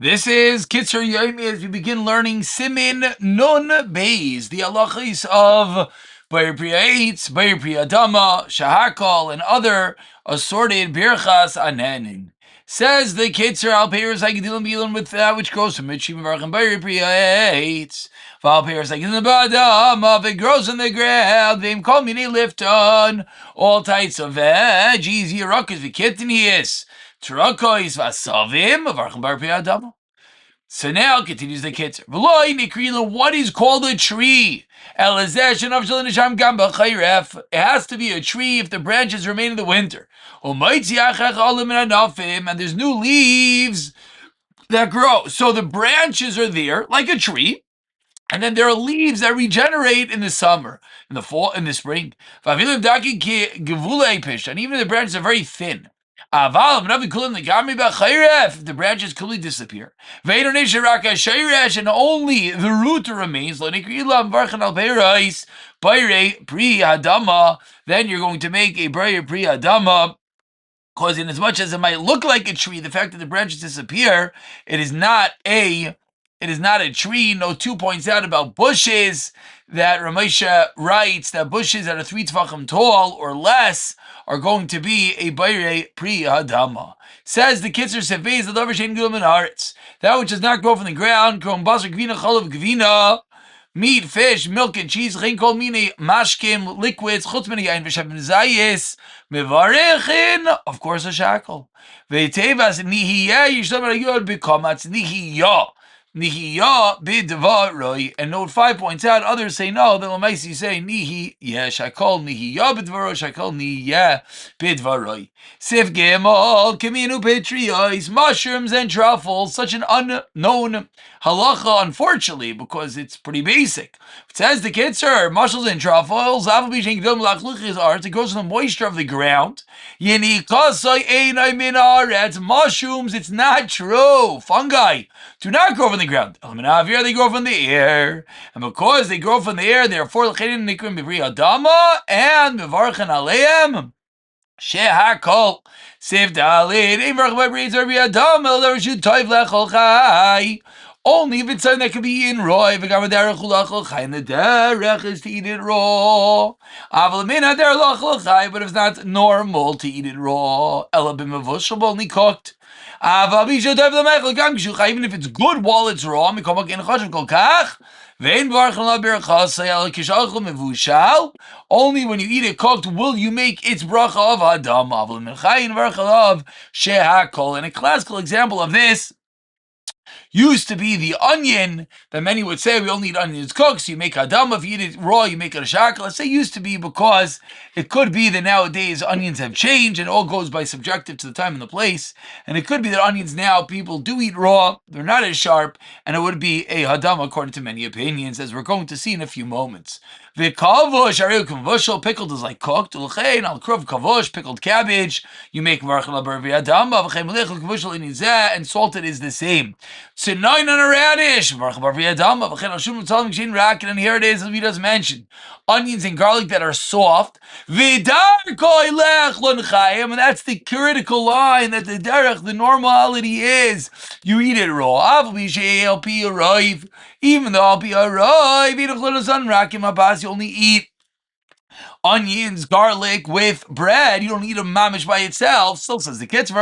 This is Kitzur Yomi as we begin learning Simin Nun Beis, the halachis of Bayer Priya Eitz, Bayer Priya Adama, Shehakol, and other assorted birchas anenin. Says the Kitzur al peiros hagedilim bilim with that which grows from it, Shimon Baruch and Bayer Priya Eitz. Val peiros hagedilim ba'adama, if it grows in the ground, v'im kol minei lifton, all types of veggies, yirakas v'kitnius. Turakois vasavim v'archim bar adama. So now continues the Kitzur. V'loi nikrila, what is called a tree? It has to be a tree if the branches remain in the winter. And there's new leaves that grow. So the branches are there like a tree. And then there are leaves that regenerate in the summer, in the fall, in the spring. And even the branches are very thin. If the branches completely disappear, and only the root remains, then you're going to make a Bayer Pri Adama. Because in as much as it might look like a tree, the fact that the branches disappear, it is not a tree. No 2 points out about bushes that Ramesha writes that bushes that are 3 tefachim tall or less are going to be a Bayer Pri Adama. Says the Kitzur Sefez the Dover Shein Gilum in Haaretz, that which does not grow from the ground, Krom Basar Gvina Chalav Gvina, meat, fish, milk, and cheese, chen kol mine mashkim, liquids, chutz min yain v'shavim zayis, mevarechin, of course, a shehakol. Ve'tevas nihiyah yishlam rayod b'kamatz nihiyah. Nihiyah b'dvaroi. And note 5 points out, others say no, the Lamaisi say nihiyah, shehakol nihiyah b'dvaroi, shehakol nihiyah b'dvaroi. Sif Gimel, Kaminu Petriois, mushrooms and truffles, such an unknown halacha, unfortunately, because it's pretty basic. It says the Kitzur, mushrooms and truffles, it goes from the moisture of the ground. Mushrooms, it's not true. Fungi do not grow from the ground. They grow from the air. And because they grow from the air, therefore, and Mevarchan Aleim. Shehakol Sif Dalit only if it's something that can be eaten raw. And the derech is to eat it raw. But if it's not normal to eat it raw, only cooked. Even if it's good while it's raw, only when you eat it cooked will you make its bracha of Adama. And a classical example of this used to be the onion, that many would say we only eat onions cooked, so you make Adama. If you eat it raw, you make it a shehakol. I say used to be because it could be that nowadays onions have changed and it all goes by subjective to the time and the place. And it could be that onions now people do eat raw, they're not as sharp, and it would be a Adama according to many opinions, as we're going to see in a few moments. The kavush, pickled is like cooked. Ulchein al kruv kavush, pickled cabbage. You make marchel bervi adama. And salted is the same. Tonight on a radish, marchel bervi adama. And here it is, as we just mentioned, onions and garlic that are soft. And that's the critical line, that the derech, the normality is you eat it raw. Even though I'll be arrive, you only eat onions, garlic with bread. You don't eat a mamish by itself. Still says the Kitzur,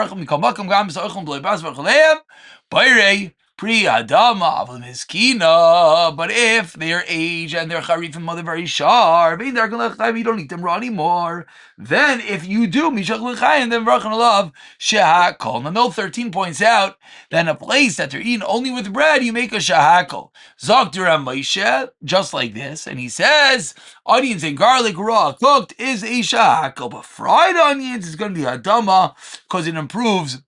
Pri Adama miskina, but if they're aged and they're charifim, they're very sharp, you don't eat them raw anymore. Then if you do, mishach l'chayim, then v'rachan alav shehakol. Now note 13 points out that in a place that they're eaten only with bread, you make a shehakol. Zok Duram Moshe, just like this, and he says onions and garlic raw cooked is a shehakol, but fried onions is going to be adama because it improves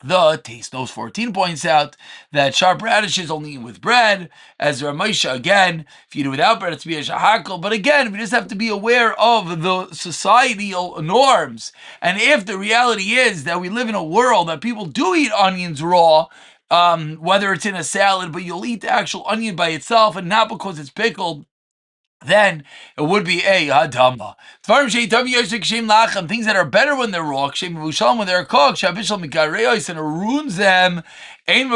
the taste. Those 14 points out that sharp radishes only eaten with bread, as Ramesha again, if you do it without bread, it's to be a shehakol. But again, we just have to be aware of the societal norms. And if the reality is that we live in a world that people do eat onions raw, whether it's in a salad, but you'll eat the actual onion by itself and not because it's pickled, then it would be a hadama. Things that are better when they're raw, when they're cooked, and it ruins them. You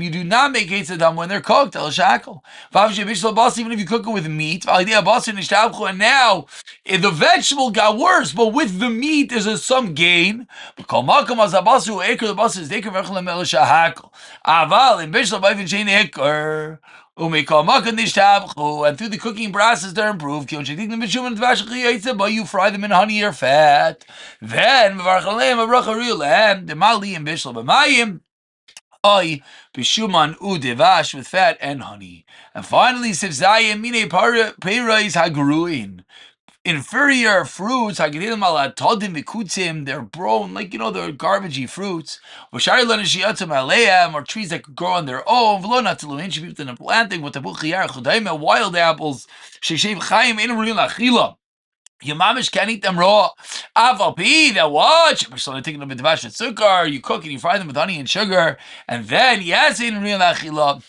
do not make Eitzadam when they're cooked. Shehakol. Even if you cook it with meat, and now the vegetable got worse, but with the meat there's some gain. And through the cooking process they're improved. You fry them in honey or fat. Then the mali and bishlo b'mayim. Bishuman udevash with fat and honey. And finally, sivzayim mine peiros hagruin. Inferior fruits, they're brown, like, they're garbagey fruits. Or trees that could grow on their own. Planting with the wild apples. You mamish can't eat them raw. Avalpi, they'll watch. So they're taking them with the sukkar. You cook and you fry them with honey and sugar. And then, yes, in real achila,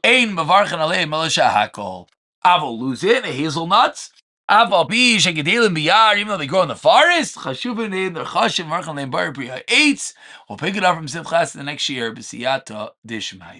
ein mavarchan alei Shehakol. Aval lose it, hazelnuts. Avalpi, shegedelim biyar, even though they grow in the forest. Chashuvin in their chashim, marchan leim bar priya eitz. We'll pick it up from Simchas the next year, b'siyata dishmai.